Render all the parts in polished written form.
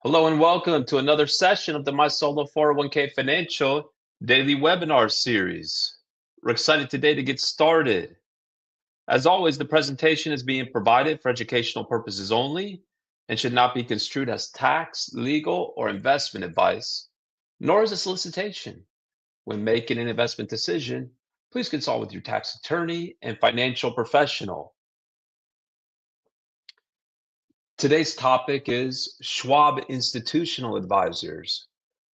Hello and welcome to another session of the My Solo 401k Financial Daily Webinar Series. We're excited today to get started. As always, the presentation is being provided for educational purposes only and should not be construed as tax, legal, or investment advice, nor as a solicitation. When making an investment decision, please consult with your tax attorney and financial professional. Today's topic is Schwab Institutional Advisors.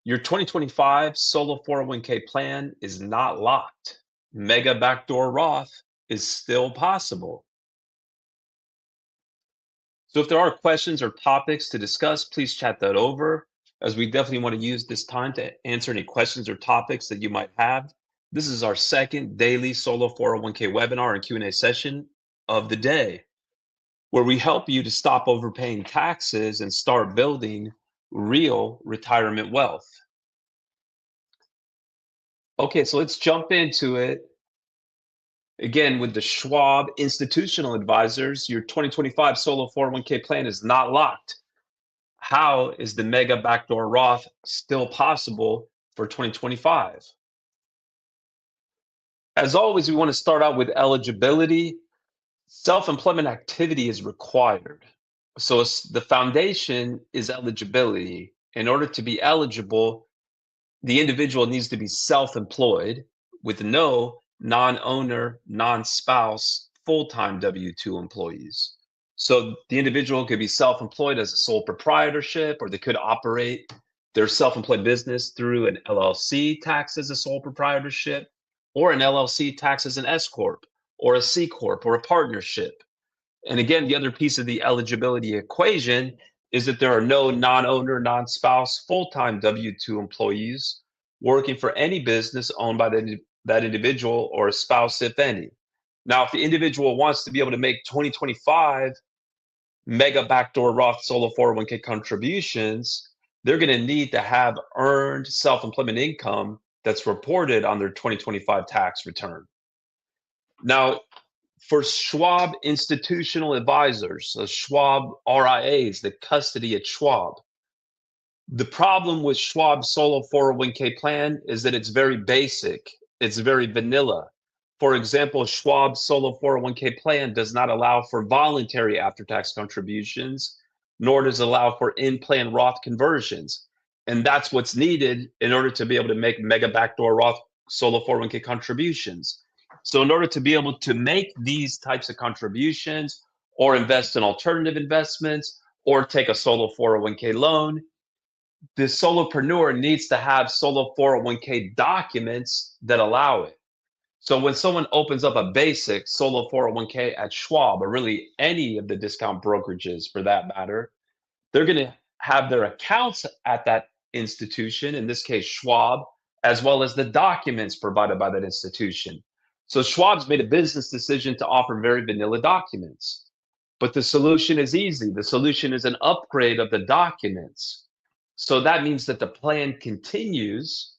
Your 2025 Solo 401k plan is not locked. Mega Backdoor Roth is still possible. So if there are questions or topics to discuss, please chat that over, as we definitely want to use this time to answer any questions or topics that you might have. This is our second daily Solo 401k webinar and Q&A session of the day, where we help you to stop overpaying taxes and start building real retirement wealth. Okay, so let's jump into it. Again, with the Schwab Institutional Advisors, your 2025 Solo 401k plan is not locked. How is the Mega Backdoor Roth still possible for 2025? As always, we want to start out with eligibility. Self-employment activity is required. So the foundation is eligibility. In order to be eligible, the individual needs to be self-employed with no non-owner, non-spouse, full-time W-2 employees. So the individual could be self-employed as a sole proprietorship, or they could operate their self-employed business through an LLC taxed as a sole proprietorship, or an LLC taxed as an S Corp, or a C Corp, or a partnership. And again, the other piece of the eligibility equation is that there are no non-owner, non-spouse, full-time W-2 employees working for any business owned by that individual or a spouse, if any. Now, if the individual wants to be able to make 2025 Mega Backdoor Roth Solo 401k contributions, they're going to need to have earned self-employment income that's reported on their 2025 tax return. Now, for Schwab Institutional Advisors, so Schwab RIAs, the custody at Schwab, the problem with Schwab Solo 401k plan is that it's very basic. It's very vanilla. For example, Schwab Solo 401k plan does not allow for voluntary after-tax contributions, nor does it allow for in-plan Roth conversions. And that's what's needed in order to be able to make Mega Backdoor Roth Solo 401k contributions. So in order to be able to make these types of contributions or invest in alternative investments or take a solo 401k loan, the solopreneur needs to have solo 401k documents that allow it. So when someone opens up a basic solo 401k at Schwab, or really any of the discount brokerages for that matter, they're going to have their accounts at that institution, in this case Schwab, as well as the documents provided by that institution. So Schwab's made a business decision to offer very vanilla documents. But the solution is easy. The solution is an upgrade of the documents. So that means that the plan continues,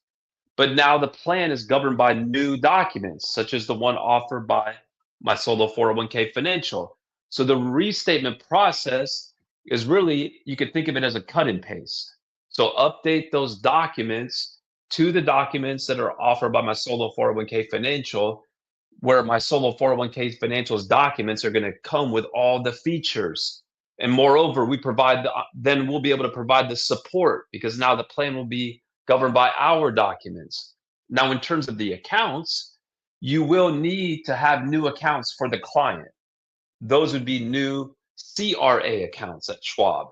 but now the plan is governed by new documents, such as the one offered by my Solo 401k Financial. So the restatement process is really, you could think of it as a cut and paste. So update those documents to the documents that are offered by my Solo 401k Financial, where my Solo 401k Financial's documents are going to come with all the features. And moreover, then we'll be able to provide the support, because now the plan will be governed by our documents. Now, in terms of the accounts, you will need to have new accounts for the client. Those would be new CRA accounts at Schwab.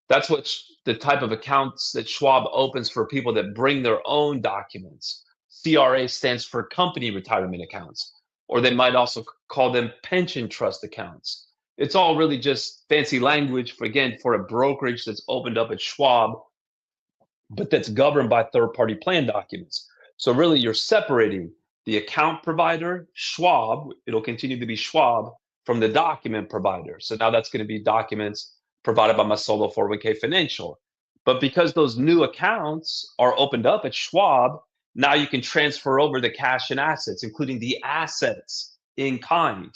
That's what the type of accounts that Schwab opens for people that bring their own documents. CRA stands for company retirement accounts, or they might also call them pension trust accounts. It's all really just fancy language for a brokerage that's opened up at Schwab, but that's governed by third-party plan documents. So really, you're separating the account provider, Schwab, it'll continue to be Schwab, from the document provider. So now that's going to be documents provided by my Solo 401k Financial. But because those new accounts are opened up at Schwab, now you can transfer over the cash and assets, including the assets in kind.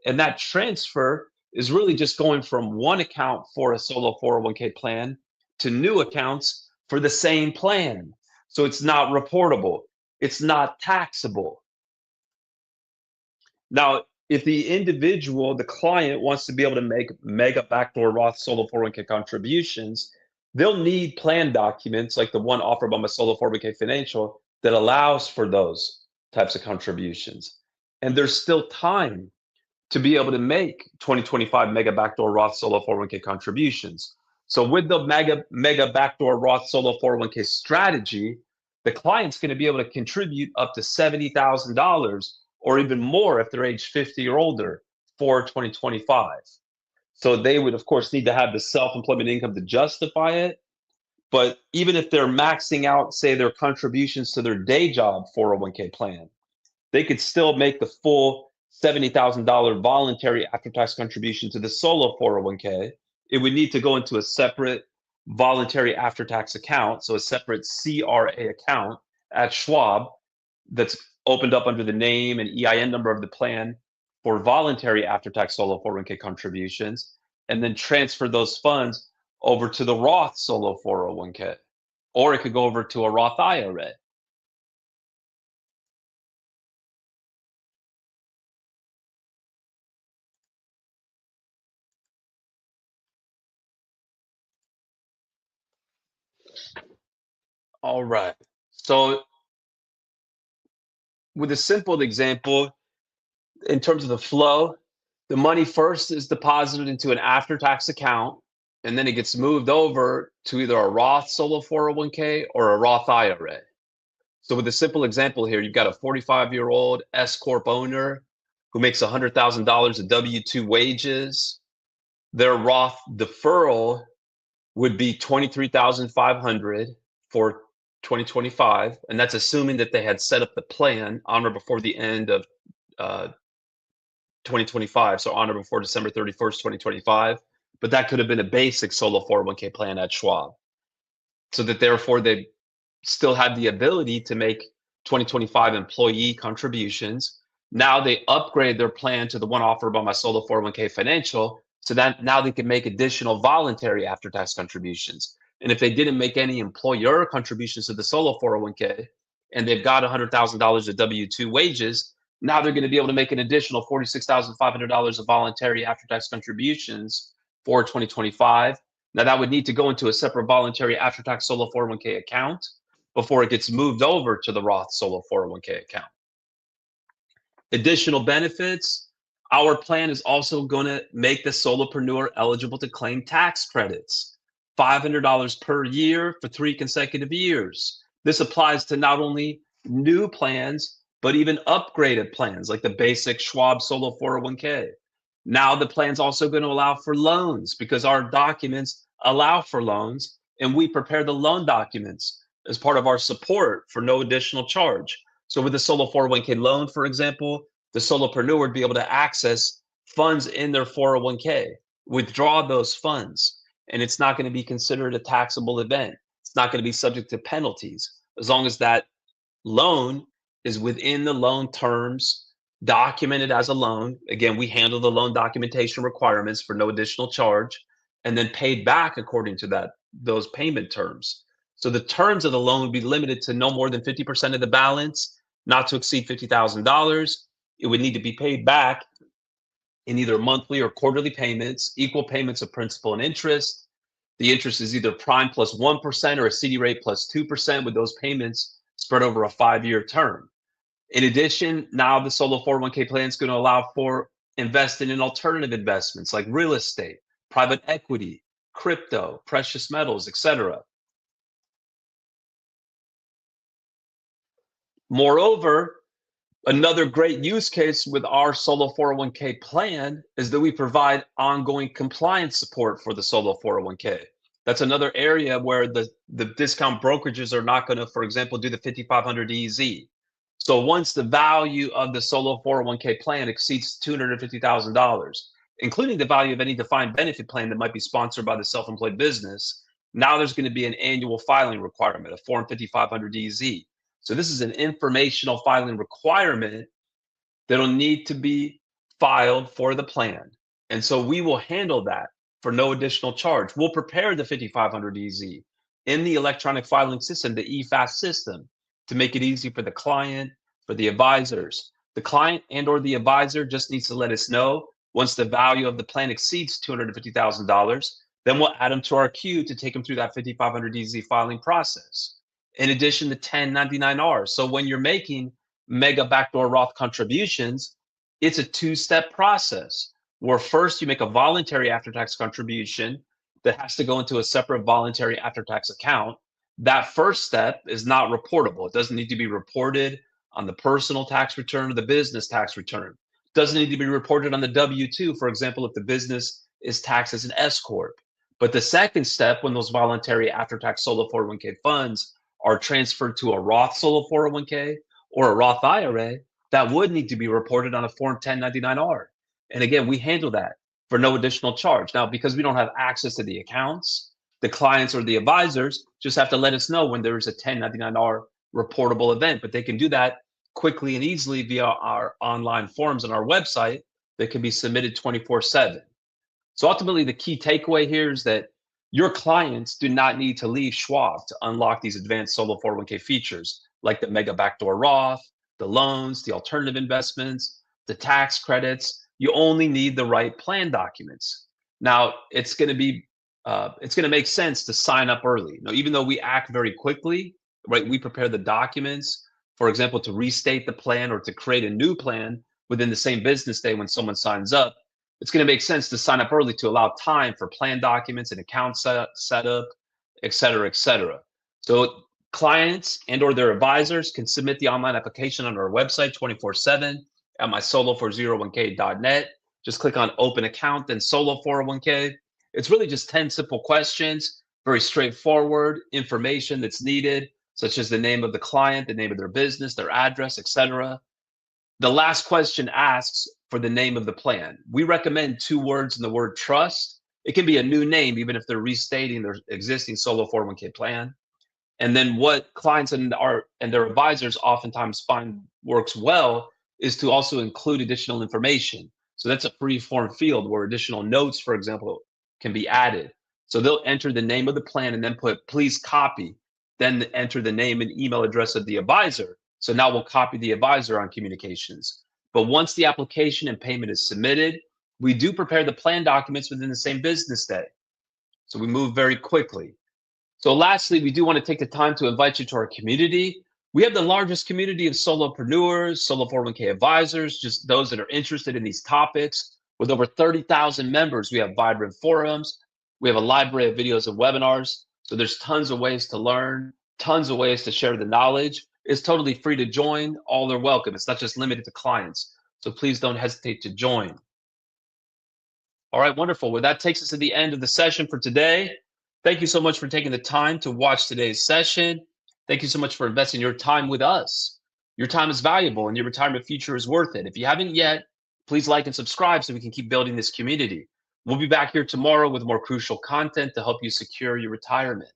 And that transfer is really just going from one account for a Solo 401k plan to new accounts for the same plan. So it's not reportable. It's not taxable. Now, if the individual, the client, wants to be able to make Mega Backdoor Roth Solo 401k contributions, they'll need plan documents like the one offered by my Solo 401k Financial that allows for those types of contributions. And there's still time to be able to make 2025 Mega Backdoor Roth Solo 401k contributions. So with the Mega Backdoor Roth Solo 401k strategy, the client's going to be able to contribute up to $70,000 or even more if they're age 50 or older for 2025. So they would, of course, need to have the self-employment income to justify it. But even if they're maxing out, say, their contributions to their day job 401k plan, they could still make the full $70,000 voluntary after-tax contribution to the solo 401k. It would need to go into a separate voluntary after-tax account, so a separate CRA account at Schwab that's opened up under the name and EIN number of the plan for voluntary after-tax solo 401k contributions, and then transfer those funds over to the Roth solo 401k, or it could go over to a Roth IRA. All right. So with a simple example, in terms of the flow, the money first is deposited into an after-tax account, and then it gets moved over to either a Roth Solo 401k or a Roth IRA. So with a simple example here, you've got a 45-year-old S Corp owner who makes $100,000 of W-2 wages. Their Roth deferral would be $23,500 for 2025, and that's assuming that they had set up the plan on or before the end of 2025, so on or before December 31st, 2025. But that could have been a basic solo 401k plan at Schwab, so that therefore they still had the ability to make 2025 employee contributions. Now they upgrade their plan to the one offered by my Solo 401k Financial, so that now they can make additional voluntary after-tax contributions. And if they didn't make any employer contributions to the Solo 401k, and they've got $100,000 of W-2 wages, now they're going to be able to make an additional $46,500 of voluntary after-tax contributions for 2025. Now that would need to go into a separate voluntary after-tax Solo 401k account before it gets moved over to the Roth Solo 401k account. Additional benefits, our plan is also going to make the solopreneur eligible to claim tax credits, $500 per year for 3 consecutive years. This applies to not only new plans, but even upgraded plans like the basic Schwab Solo 401k. Now the plan's also going to allow for loans because our documents allow for loans, and we prepare the loan documents as part of our support for no additional charge. So with the Solo 401k loan, for example, the solopreneur would be able to access funds in their 401k, withdraw those funds, and it's not going to be considered a taxable event. It's not going to be subject to penalties as long as that loan is within the loan terms, documented as a loan. Again, we handle the loan documentation requirements for no additional charge, and then paid back according to those payment terms. So the terms of the loan would be limited to no more than 50% of the balance, not to exceed $50,000. It would need to be paid back in either monthly or quarterly payments, equal payments of principal and interest. The interest is either prime plus 1% or a CD rate plus 2%, with those payments spread over a 5-year term. In addition, now the Solo 401k plan is going to allow for investing in alternative investments like real estate, private equity, crypto, precious metals, etc. Moreover, another great use case with our Solo 401k plan is that we provide ongoing compliance support for the Solo 401k. That's another area where the discount brokerages are not going to, for example, do the 5500 EZ. So once the value of the Solo 401k plan exceeds $250,000, including the value of any defined benefit plan that might be sponsored by the self-employed business, now there's going to be an annual filing requirement, a Form 5500 EZ. So this is an informational filing requirement that'll need to be filed for the plan. And so we will handle that. for no additional charge. We'll prepare the 5500EZ in the electronic filing system, the eFast system, to make it easy for the client, for the advisors. The client and or the advisor just needs to let us know once the value of the plan exceeds $250,000, then we'll add them to our queue to take them through that 5500EZ filing process. In addition to 1099-R. So when you're making Mega Backdoor Roth contributions, it's a two-step process where first you make a voluntary after-tax contribution that has to go into a separate voluntary after-tax account. That first step is not reportable. It doesn't need to be reported on the personal tax return or the business tax return. It doesn't need to be reported on the W-2, for example, if the business is taxed as an S Corp. But the second step, when those voluntary after-tax solo 401k funds are transferred to a Roth solo 401k or a Roth IRA, that would need to be reported on a Form 1099-R. And again, we handle that for no additional charge. Now, because we don't have access to the accounts, the clients or the advisors just have to let us know when there is a 1099-R reportable event, but they can do that quickly and easily via our online forms on our website that can be submitted 24/7. So ultimately, the key takeaway here is that your clients do not need to leave Schwab to unlock these advanced solo 401k features like the Mega Backdoor Roth, the loans, the alternative investments, the tax credits. You only need the right plan documents. Now, it's going to make sense to sign up early. Now, even though we act very quickly, right? We prepare the documents, for example, to restate the plan or to create a new plan within the same business day when someone signs up. It's going to make sense to sign up early to allow time for plan documents and account setup, et cetera, et cetera. So clients and or their advisors can submit the online application on our website 24/7 at mysolo401k.net. Just click on open account, then solo 401k. It's really just 10 simple questions, very straightforward information that's needed, such as the name of the client, the name of their business, their address, et cetera. The last question asks for the name of the plan. We recommend 2 words in the word trust. It can be a new name, even if they're restating their existing solo 401k plan. And then what clients and their advisors oftentimes find works well is to also include additional information. So that's a free form field where additional notes, for example, can be added. So they'll enter the name of the plan and then put please copy, then enter the name and email address of the advisor. So now we'll copy the advisor on communications. But once the application and payment is submitted, we do prepare the plan documents within the same business day. So we move very quickly. So lastly, we do want to take the time to invite you to our community. We have the largest community of solopreneurs, solo 401k advisors, just those that are interested in these topics. With over 30,000 members, we have vibrant forums. We have a library of videos and webinars. So there's tons of ways to learn, tons of ways to share the knowledge. It's totally free to join. All are welcome. It's not just limited to clients. So please don't hesitate to join. All right, wonderful. Well, that takes us to the end of the session for today. Thank you so much for taking the time to watch today's session. Thank you so much for investing your time with us. Your time is valuable and your retirement future is worth it. If you haven't yet, please like and subscribe so we can keep building this community. We'll be back here tomorrow with more crucial content to help you secure your retirement.